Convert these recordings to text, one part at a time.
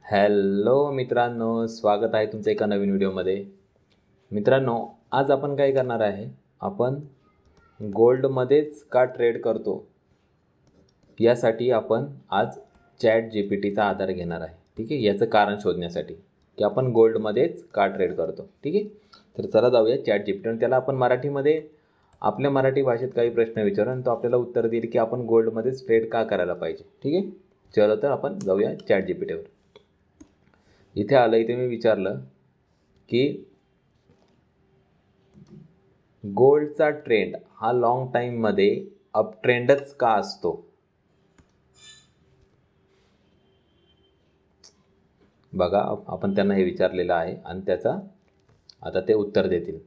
Hello मित्रांनो, स्वागत आहे तुमचं एका नवीन व्हिडिओमध्ये. मित्रांनो, आज आपण काय करणार आहे, आपण गोल्डमध्येच का ट्रेड करतो यासाठी आपण आज ChatGPTचा आधार घेणार आहे. ठीक आहे, याचं कारण शोधण्यासाठी की आपण गोल्डमध्येच का ट्रेड करतो. ठीक आहे, तर चला जाऊया ChatGPT आणि त्याला आपण मराठीमध्ये आपल्या मराठी भाषेत काही प्रश्न विचारू आणि तो आपल्याला उत्तर देईल की आपण गोल्डमध्येच ट्रेड का करायला पाहिजे. ठीक आहे, चलो तर आपण जाऊया ChatGPTवर. इथे आलं, इथे मी विचारलं की गोल्डचा ट्रेंड हा लॉंग टाईममध्ये अप ट्रेंडच का असतो. बघा, आपण त्यांना हे विचारलेलं आहे आणि त्याचा आता ते उत्तर देतील.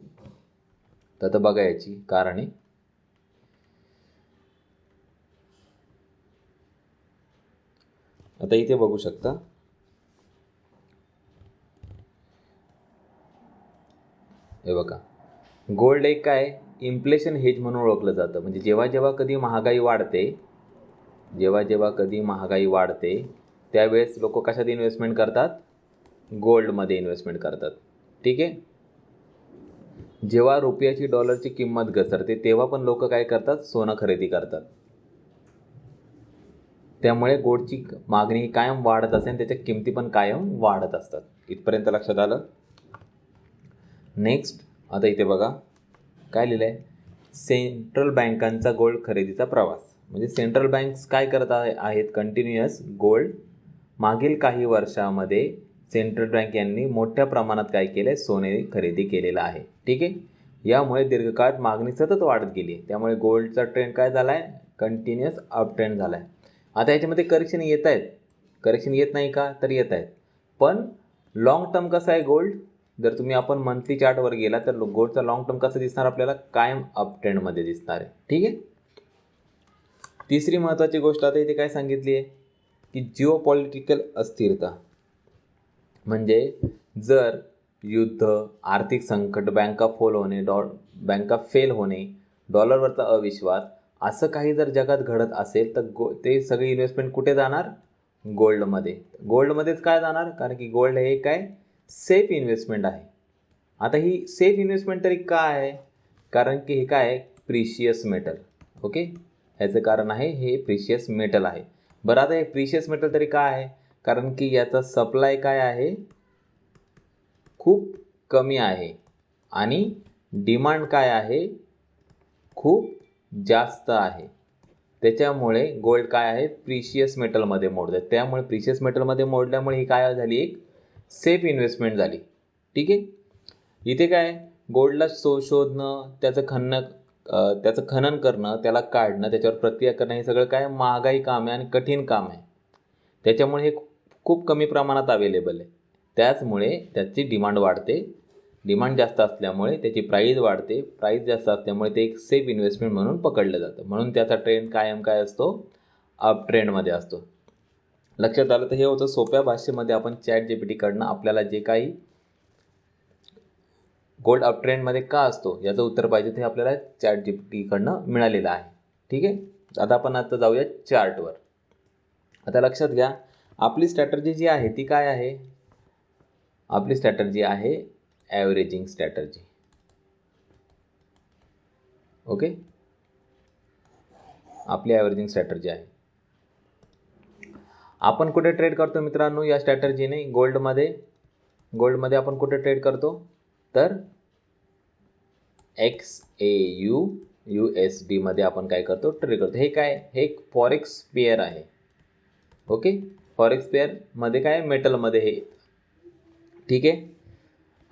तर आता बघा याची कारणे. आता इथे बघू शकता, हे बघा, गोल्ड एक काय इन्फ्लेशन हेज म्हणून ओळखलं जातं. म्हणजे जेव्हा जेव्हा कधी महागाई वाढते त्यावेळेस लोक कशात इन्व्हेस्टमेंट करतात, गोल्डमध्ये इन्व्हेस्टमेंट करतात. ठीक आहे, जेव्हा रुपयाची डॉलरची किंमत घसरते तेव्हा पण लोक काय करतात, सोनं खरेदी करतात. त्यामुळे गोल्डची मागणी कायम वाढत असते आणि त्याच्या किमती पण कायम वाढत असतात. इथपर्यंत लक्षात आलं. नेक्स्ट, आता इथे बघा काय लिहिलं आहे, सेंट्रल बँकांचा गोल्ड खरेदीचा प्रवास. म्हणजे सेंट्रल बँक्स काय करत आहेत, कंटिन्युअस गोल्ड. मागील काही वर्षामध्ये सेंट्रल बँक यांनी मोठ्या प्रमाणात काय केलं, सोने खरेदी केलेलं आहे. ठीक आहे, यामुळे दीर्घकाळ मागणी सतत वाढत गेली. त्यामुळे गोल्डचा ट्रेंड काय झाला आहे, कंटिन्युअस अप ट्रेंड झाला आहे. आता याच्यामध्ये करेक्शन येत आहेत, करेक्शन येत नाही का, तर येत आहेत. पण लॉंग टर्म कसं आहे गोल्ड, जर तुम्ही आपण मंथली चार्टवर गेला तर गोल्डचा लॉंग टर्म कसं दिसणार, आपल्याला कायम अप ट्रेंडमध्ये दिसणार आहे. ठीक आहे, तिसरी महत्त्वाची गोष्ट आता इथे काय सांगितली आहे की जिओ पॉलिटिकल अस्थिरता. म्हणजे जर युद्ध, आर्थिक संकट, बँका फेल होणे, डॉलरवरचा अविश्वास, असं काही जर जगात घडत असेल तर ते सगळी इन्व्हेस्टमेंट कुठे जाणार, गोल्डमध्ये. गोल्डमध्येच काय जाणार, कारण की गोल्ड हे काय सेफ इन्व्हेस्टमेंट आहे. आता ही सेफ इन्व्हेस्टमेंट तरी काय आहे, कारण की हे काय आहे, प्रिशियस मेटल. ओके, ह्याचं कारण आहे हे प्रिशियस मेटल आहे. बरं, आता हे प्रिशियस मेटल तरी काय आहे, कारण की याचा सप्लाय काय आहे, खूप कमी आहे आणि डिमांड काय आहे, खूप जास्त आहे. त्याच्यामुळे गोल्ड काय आहे, प्रिशियस मेटलमध्ये मोडतं. त्यामुळे प्रिशियस मेटलमध्ये मोडल्यामुळे ही काय झाली, एक सेफ इन्व्हेस्टमेंट झाली. ठीक आहे, इथे काय गोल्डला शोधणं, त्याचं खनन करणं, त्याला काढणं, त्याच्यावर प्रक्रिया करणं, हे सगळं काय महागाई काम आहे आणि कठीण काम आहे. त्याच्यामुळे हे खूप कमी प्रमाणात अवेलेबल आहे. त्याचमुळे त्याची डिमांड वाढते. डिमांड जास्त असल्यामुळे त्याची प्राईज वाढते. प्राईज जास्त असल्यामुळे ते एक सेफ इन्व्हेस्टमेंट म्हणून पकडलं जातं. म्हणून त्याचा ट्रेंड कायम काय असतो, अप ट्रेंडमध्ये असतो. लक्षात आलं. तर हे होतं सोप्या भाषेमध्ये आपण ChatGPTकडनं आपल्याला जे काही गोल्ड अप ट्रेंडमध्ये का असतो याचं उत्तर पाहिजे ते आपल्याला ChatGPTकडनं मिळालेलं आहे. ठीक आहे, आता आपण जाऊया चार्टवर. आता लक्षात घ्या, आपली स्ट्रॅटर्जी जी आहे ती काय आहे, आपली स्ट्रॅटर्जी आहे ॲव्हरेजिंग स्ट्रॅटर्जी. ओके, आपली ॲव्हरेजिंग स्ट्रॅटर्जी आहे. आपण कुठे ट्रेड करतो मित्रांनो या स्ट्रॅटर्जीने, गोल्डमध्ये आपण कुठे ट्रेड करतो, तर XAU USD मध्ये आपण काय करतो, ट्रेड करतो. हे काय, हे एक फॉरेक्स पेअर आहे. ओके, फॉरेक्स पेअरमध्ये काय, मेटलमध्ये हे. ठीक आहे,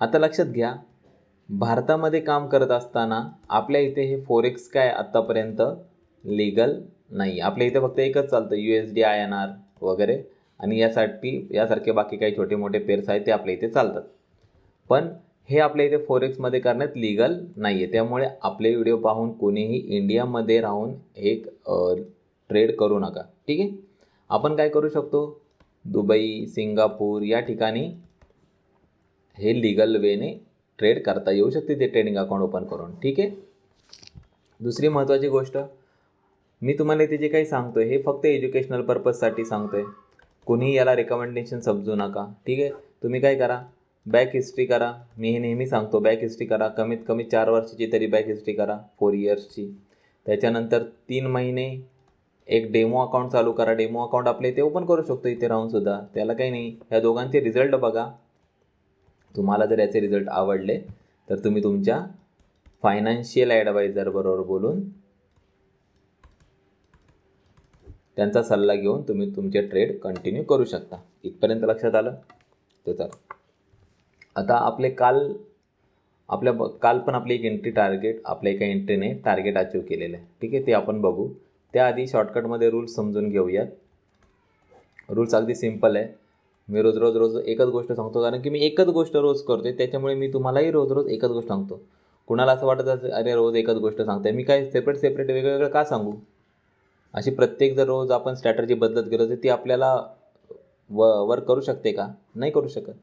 आता लक्षात घ्या, भारतामध्ये काम करत असताना आपल्या इथे हे फॉरेक्स काय आत्तापर्यंत लीगल नाही. आपल्या इथे फक्त एकच चालतं, USD INR वगैरे, आणि यासारखे बाकी काही छोटे मोठे पेअर्स आहेत ते आपल्या इथे चालतात. पण हे आपल्या इथे फॉरेक्समध्ये करण्यात लीगल नाही आहे. त्यामुळे आपले व्हिडिओ पाहून कोणीही इंडियामध्ये राहून एक ट्रेड करू नका. ठीक आहे, आपण काय करू शकतो, दुबई, सिंगापूर या ठिकाणी हे लीगल वेने ट्रेड करता येऊ शकते, ते ट्रेडिंग अकाउंट ओपन करून. ठीक आहे, दुसरी महत्त्वाची गोष्ट, मी तुम्हाला इथे जे काही सांगतोय हे फक्त एज्युकेशनल पर्पजसाठी सांगतोय. कुणीही याला रेकमेंडेशन समजू नका, ठीक आहे. तुम्ही काय करा, बॅक हिस्ट्री करा. मी हे नेहमी सांगतो, बॅक हिस्ट्री करा. कमीत कमी 4 वर्षाची तरी बॅक हिस्ट्री करा, 4 इयर्सची. त्याच्यानंतर 3 महिने एक डेमो अकाउंट चालू करा. डेमो अकाउंट आपले इथे ओपन करू शकतो इथे राहूनसुद्धा, त्याला काही नाही. ह्या दोघांचे रिझल्ट बघा. तुम्हाला जर याचे रिझल्ट आवडले तर तुम्ही तुमच्या फायनान्शियल ॲडवायझर बरोबर बोलून त्यांचा सल्ला घेऊन तुम्ही तुमचे ट्रेड कंटिन्यू करू शकता. इथपर्यंत लक्षात आलं तर चला. आता काल पण आपली एक एंट्री टार्गेट, आपल्या एका एंट्रीने टार्गेट अचीव केलेलं आहे, ठीक आहे. ते आपण बघू. त्याआधी शॉर्टकटमध्ये रूल्स समजून घेऊयात. रूल्स अगदी सिम्पल आहे. मी रोज एकच गोष्ट सांगतो, कारण की मी एकच गोष्ट रोज करतोय, त्याच्यामुळे मी तुम्हालाही रोज एकच गोष्ट सांगतो. कुणाला असं वाटत असेल अरे रोज एकच गोष्ट सांगते, मी काय सेपरेट वेगवेगळं का सांगू. अशी प्रत्येक जर रोज आपण स्ट्रॅटर्जी बदलत गेलो तर ती आपल्याला वर्क करू शकते का, नाही करू शकत.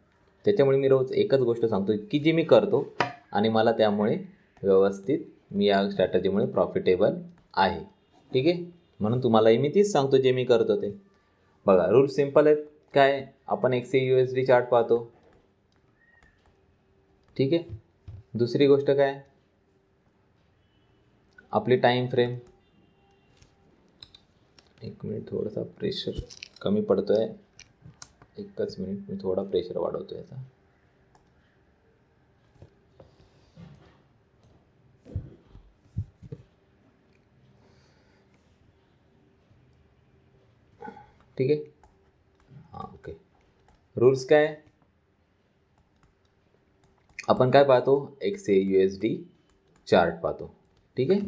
त्याच्यामुळे मी रोज एकच गोष्ट सांगतो की जी मी करतो आणि मला त्यामुळे व्यवस्थित मी या स्ट्रॅटर्जीमुळे प्रॉफिटेबल आहे, ठीक आहे. म्हणून तुम्हालाही मी तीच सांगतो जे मी करतो ते. बघा रूल सिम्पल आहेत. काय, आपण XAUSD चार्ट पाहतो, ठीक आहे. दुसरी गोष्ट काय, आपली टाईम फ्रेम. एक मिनिट, थोडासा प्रेशर कमी पडतो आहे, एकच मिनिट, मी थोडा प्रेशर वाढवतो याचा. ठीक आहे. हां ओके. रूल्स काय, आपण काय पाहतो, XAUSD चार्ट पाहतो, ठीक आहे.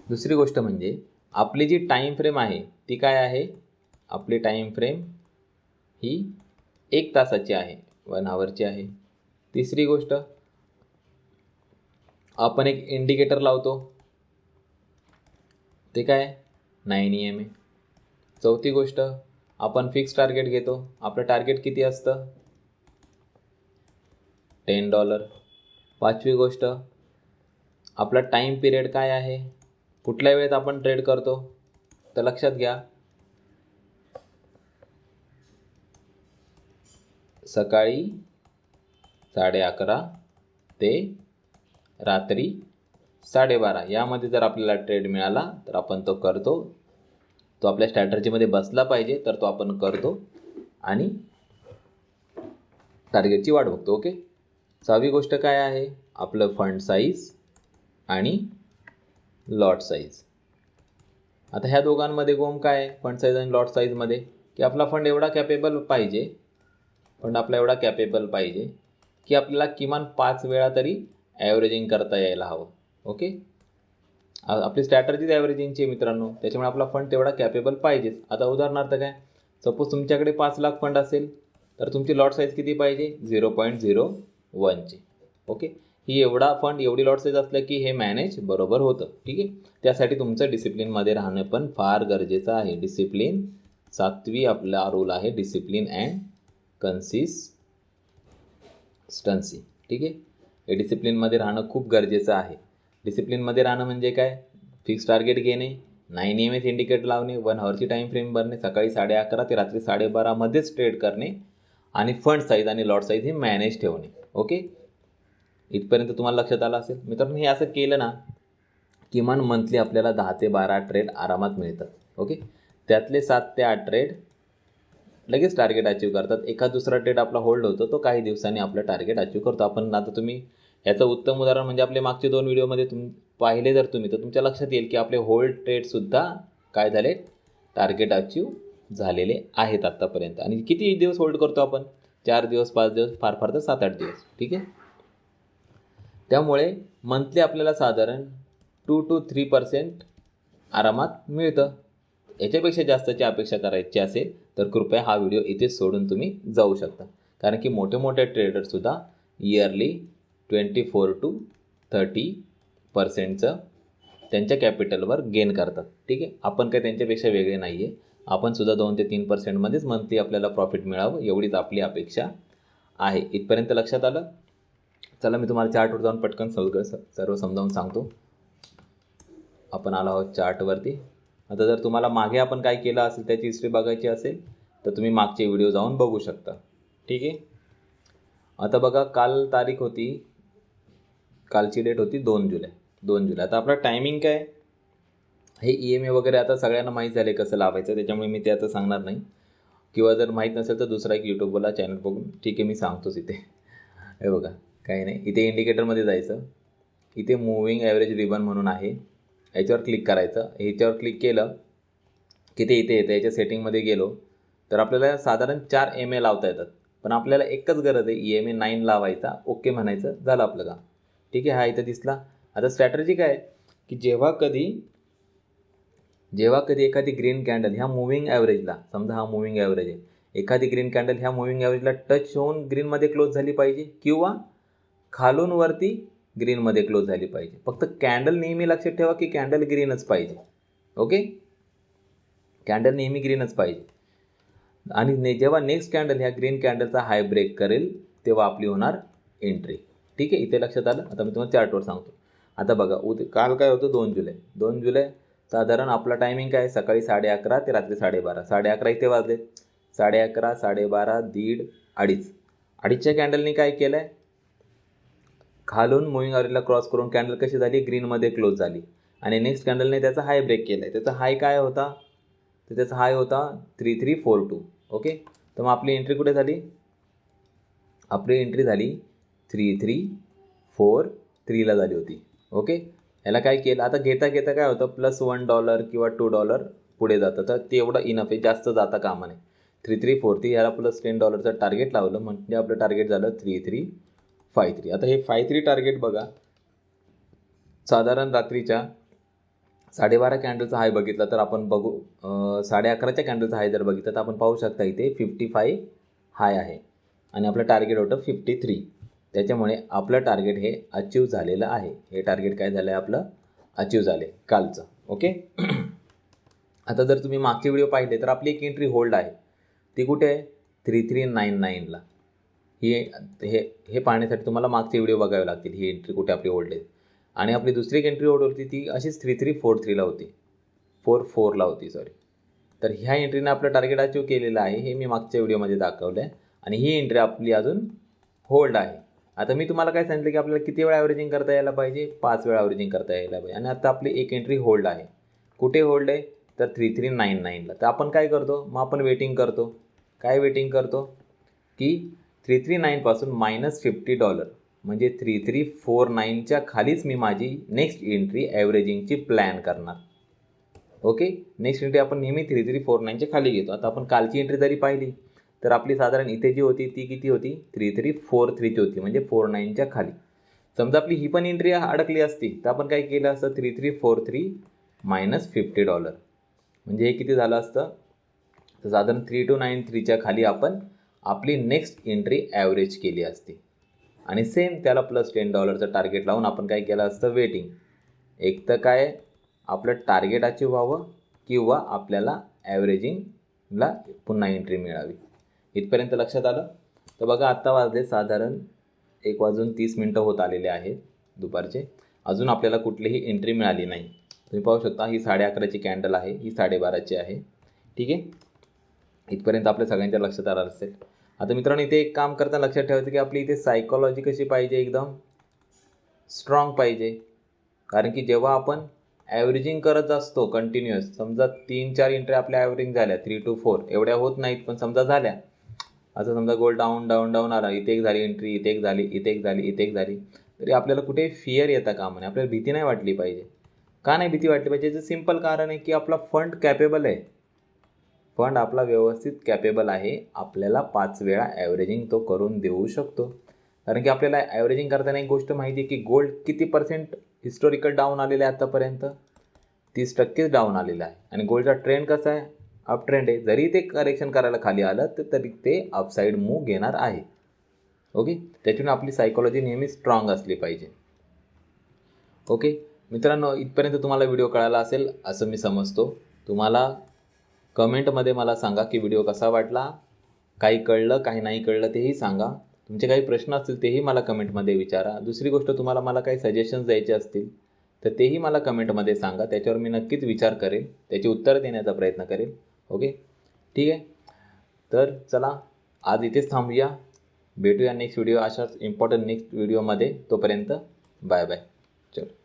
दुसरी गोष्ट म्हणजे आपली जी टाईम फ्रेम आहे ती काय आहे, आपली टाईम फ्रेम ही 1 तासाची आहे, 1 आवरची आहे. तिसरी गोष्ट, आपण एक इंडिकेटर लावतो, ते काय 9 AM आहे. चौथी गोष्ट, आपण फिक्स टार्गेट घेतो. आपलं टार्गेट किती असतं, $10. पाचवी गोष्ट, आपला टाईम पिरियड काय आहे, कुठल्या वेळेत आपण ट्रेड करतो, तर लक्षात घ्या, सकाळी 11:30 ते रात्री 12:30 यामध्ये जर आपल्याला ट्रेड मिळाला तर आपण तो करतो. तो आपल्या स्ट्रॅटर्जीमध्ये बसला पाहिजे तर तो आपण करतो आणि टार्गेटची वाट बघतो, ओके. 6वी गोष्ट काय आहे, आपलं फंड साईज आणि लॉट साईज. आता ह्या दोघांमध्ये गोम काय आहे, फंड साईज आणि लॉट साईजमध्ये, की आपला फंड एवढा कॅपेबल पाहिजे, की आपल्याला किमान 5 वेळा तरी ॲव्हरेजिंग करता यायला हवं, ओके. आपली स्ट्रॅटर्जीज ॲव्हरेजिंगची मित्रांनो, त्याच्यामुळे आपला फंड तेवढा कॅपेबल पाहिजेच. आता उदाहरणार्थ काय, सपोज तुमच्याकडे 5 लाख फंड असेल तर तुमची लॉट साईज किती पाहिजे, 0.01ची, ओके. ही एवढी लॉट साईज असलं की हे मॅनेज बरोबर होतं, ठीक आहे. त्यासाठी तुमचं डिसिप्लिनमध्ये राहणं पण फार गरजेचं आहे. डिसिप्लिन, 7वी आपला रूल आहे, डिसिप्लिन अँड कन्सिस्टन्सी, ठीक आहे. हे डिसिप्लिनमध्ये राहणं खूप गरजेचं आहे. डिसिप्लिनमध्ये राहणं म्हणजे काय, फिक्स टार्गेट घेणे, 9 AM इंडिकेटर लावणे, 1 आवरची टाईम फ्रेम भरणे, सकाळी 11:30 ते रात्री 12:30 मध्येच ट्रेड करणे आणि फंड साईज आणि लॉट साईज ही मॅनेज ठेवणे, ओके. इथपर्यंत तुम्हाला लक्षात आलं असेल. मित्रांनो हे असं केलं ना, किमान मंथली आपल्याला 10 ते 12 ट्रेड आरामात मिळतात, ओके. त्यातले 7 ते 8 ट्रेड लगेच टार्गेट अचीव करतात. एखाद दुसरा ट्रेड आपला होल्ड होतो, तो काही दिवसांनी आपलं टार्गेट अचीव करतो. आपण आता तुम्ही याचं उत्तम उदाहरण म्हणजे आपले मागचे 2 व्हिडिओमध्ये पाहिले जर तुम्ही, तर तुमच्या लक्षात येईल की आपले होल्ड ट्रेडसुद्धा काय झाले, टार्गेट अचीव झालेले आहेत आत्तापर्यंत. आणि किती दिवस होल्ड करतो आपण, 4 दिवस, 5 दिवस, फार तर 7-8 दिवस, ठीक आहे. त्यामुळे मंथली आपल्याला साधारण 2 to 3% आरामात मिळतं. याच्यापेक्षा जास्तची अपेक्षा करायची असेल तर कृपया हा व्हिडिओ इथे सोडून तुम्ही जाऊ शकता, कारण की मोठे ट्रेडरसुद्धा इयरली 24 to 30% त्यांच्या कॅपिटलवर गेन करतात, ठीक आहे. आपण काही त्यांच्यापेक्षा वेगळे नाही आहे. आपण सुद्धा 2 ते 3%मध्येच मंथली आपल्याला प्रॉफिट मिळावं एवढीच आपली अपेक्षा आहे. इथपर्यंत लक्षात आलं. चला मी तुम्हाला चार्टवर जाऊन पटकन सर्व समजावून सांगतो. आपण आलो आहोत चार्टवरती. आता जर तुम्हाला मागे आपण काय केलं असेल त्याची हिस्ट्री बघायची असेल तर तुम्ही मागचे व्हिडिओ जाऊन बघू शकता. ठीक आहे. आता बघा काल तारीख होती, कालची डेट होती 2 जुलै. आता आपला टायमिंग काय, हे EMA वगैरे आता सगळ्यांना माहीत झाले कसं लावायचं, त्याच्यामुळे मी ते आता सांगणार नाही. किंवा जर माहीत नसेल तर दुसरा एक यूट्यूबवाला चॅनल बघून ठीक आहे मी सांगतोच इथे. हे बघा काही नाही, इथे इंडिकेटरमध्ये जायचं, इथे मूव्हिंग ॲव्हरेज रिबन म्हणून आहे, याच्यावर क्लिक करायचं. ह्याच्यावर क्लिक केलं की ते इथे येतं. याच्या सेटिंगमध्ये गेलो तर आपल्याला साधारण 4 EMA लावता येतात, पण आपल्याला एकच गरज आहे EMA 9 लावायचा, ओके म्हणायचं, झालं आपलं काम. ठीक आहे. हा इथं दिसला. आता स्ट्रॅटर्जी काय की जेव्हा कधी एखादी ग्रीन कॅन्डल ह्या मूव्हिंग ॲव्हरेजला, समजा हा मूव्हिंग ॲव्हरेज आहे, एखादी ग्रीन कॅन्डल ह्या मूव्हिंग ॲव्हरेजला टच होऊन ग्रीनमध्ये क्लोज झाली पाहिजे किंवा खालून वरती ग्रीनमध्ये क्लोज झाली पाहिजे. फक्त कॅन्डल नेहमी लक्षात ठेवा की कॅन्डल ग्रीनच पाहिजे. ओके, कॅन्डल नेहमी ग्रीनच पाहिजे. आणि जेव्हा नेक्स्ट कॅन्डल ह्या ग्रीन कॅन्डलचा हाय ब्रेक करेल तेव्हा आपली होणार एंट्री. ठीक आहे, इथे लक्षात आलं. आता मी तुम्हाला चार्टवर सांगतो. आता बघा काल काय होतं, 2 जुलै. साधारण आपला टायमिंग काय, सकाळी 11:30 ते रात्री 12:30. 11:30 इथे वाजले, 11:30, 12:30, 1:30, 2:30. 2:30च्या कॅन्डलनी काय केलं आहे, खालून मूव्हिंग ॲव्हरेजला क्रॉस करून कॅन्डल कशी झाली, ग्रीनमध्ये क्लोज झाली. आणि नेक्स्ट कॅन्डलने त्याचा हाय ब्रेक केला आहे. त्याचा हाय काय होता, तर त्याचा हाय होता 3342. ओके, तर मग आपली एंट्री कुठे झाली, आपली एंट्री झाली 3343ला झाली होती. ओके, याला काय केलं, आता घेता काय होतं, +$1 किंवा $2 पुढे जातं, तर ते एवढं इनफ आहे, जास्त जाता कामा नये. 3343 याला +$10 टार्गेट लावलं म्हणजे आपलं टार्गेट झालं 3353. आता हे 53 टार्गेट बघा, साधारण रात्रीच्या 12:30 कॅन्डलचा हाय बघितला तर आपण बघू, 11:30च्या कॅन्डलचा हाय जर बघितला तर आपण पाहू शकता इथे 55 हाय आहे आणि आपलं टार्गेट होतं 53. त्याच्यामुळे आपलं टार्गेट हे अचीव झालेलं आहे. हे टार्गेट काय झालं आहे, आपलं अचीव झाले कालचं. ओके, आता जर तुम्ही मागचे व्हिडिओ पाहिले तर आपली एक एंट्री होल्ड आहे, ती कुठे आहे, 3399ला. हे पाहण्यासाठी तुम्हाला मागचे व्हिडिओ बघावे लागतील, ही एंट्री कुठे आपली होल्ड आहे. आणि आपली दुसरी एक एंट्री होल्ड होती ती अशीच 3343ला होती, 44ला होती सॉरी. तर ह्या एंट्रीने आपलं टार्गेट अचीव केलेलं आहे, हे मी मागच्या व्हिडिओमध्ये दाखवलं आहे. आणि ही एंट्री आपली अजून होल्ड आहे. आता मी तुम्हाला काय सांगितलं की आपल्याला किती वेळा ॲव्हरेजिंग करता यायला पाहिजे, 5 वेळा ॲव्हरेजिंग करता यायला पाहिजे. आणि आता आपली एक एंट्री होल्ड आहे. कुठे होल्ड आहे, तर 3399ला. तर आपण काय करतो, मग आपण वेटिंग करतो. काय वेटिंग करतो की 339 -$50 म्हणजे 3349च्या खालीच मी माझी नेक्स्ट एंट्री ॲव्हरेजिंगची प्लॅन करणार. ओके, नेक्स्ट एंट्री आपण नेहमी 3349च्या खाली घेतो. आता आपण कालची एंट्री जरी पाहिली तर आपली साधारण इथे जी होती ती किती होती, 3343ची होती, म्हणजे 49च्या खाली. समजा आपली ही पण एंट्री अडकली असती तर आपण काय केलं असतं, 3343 -$50 म्हणजे हे किती झालं असतं, तर साधारण 3293च्या खाली आपण आपली नेक्स्ट एंट्री ॲव्हरेज केली असती. आणि सेम त्याला +$10 टार्गेट लावून आपण काय केलं असतं, वेटिंग. एक तर काय आपलं टार्गेट अचीव व्हावं किंवा आपल्याला ॲव्हरेजिंगला पुन्हा एंट्री मिळावी. इथपर्यंत लक्षात आलं. तर बघा आत्ता वाजले साधारण 1:30 होत आलेले आहेत दुपारचे, अजून आपल्याला कुठलीही एंट्री मिळाली नाही. तुम्ही पाहू शकता ही 11:30ची कॅन्डल आहे, ही 12:30ची आहे. ठीक आहे, इथपर्यंत आपल्या सगळ्यांच्या लक्षात आलं असेल. आता मित्रांनो इथे एक काम करताना लक्षात ठेवायचं की आपली इथे सायकॉलॉजी कशी पाहिजे, एकदम स्ट्रॉंग पाहिजे. कारण की जेव्हा आपण ॲव्हरेजिंग करत असतो कंटिन्युअस, समजा 3-4 एंट्री आपल्या ॲव्हरेजिंग झाल्या, 3 to 4 एवढ्या होत नाहीत, पण समजा झाल्या, असं समजा गोल्ड डाऊन आला, इथे एक झाली एंट्री, इथे एक झाली, इथे एक झाली, इथे एक झाली, तरी आपल्याला कुठे फिअर येता कामा नये. आपल्याला भीती नाही वाटली पाहिजे. का नाही भीती वाटली पाहिजे, याचं सिम्पल कारण आहे की आपला फंड कॅपेबल आहे. फंड आपला व्यवस्थित कॅपेबल आहे, आपल्याला 5 वेळा ॲव्हरेजिंग तो करून देऊ शकतो. कारण की आपल्याला ॲव्हरेजिंग करताना एक गोष्ट माहिती आहे की गोल्ड किती % हिस्टॉरिकल डाऊन आलेलं आहे आत्तापर्यंत, 30% डाऊन आलेला आहे. आणि गोल्डचा ट्रेंड कसा आहे, अप ट्रेंड आहे. जरी ते करेक्शन करायला खाली आलं तर तरी ते अपसाईड मूव्ह घेणार आहे. ओके, त्याच्यामुळे आपली सायकॉलॉजी नेहमी स्ट्रॉंग असली पाहिजे. ओके मित्रांनो, इथपर्यंत तुम्हाला व्हिडिओ कळाला असेल असं मी समजतो. तुम्हाला कमेंटमध्ये मला सांगा की व्हिडिओ कसा वाटला, काही कळलं काही नाही कळलं तेही सांगा. तुमचे काही प्रश्न असतील तेही मला कमेंटमध्ये विचारा. दुसरी गोष्ट, तुम्हाला मला काही सजेशन्स द्यायचे असतील तर तेही मला कमेंटमध्ये सांगा, त्याच्यावर मी नक्कीच विचार करेल, त्याची उत्तरं देण्याचा प्रयत्न करेल. ओके, ठीक आहे. तर चला आज इथेच थांबूया. भेटूया नेक्स्ट व्हिडिओ अशाच इम्पॉर्टंट नेक्स्ट व्हिडिओमध्ये. तोपर्यंत बाय बाय. चलो.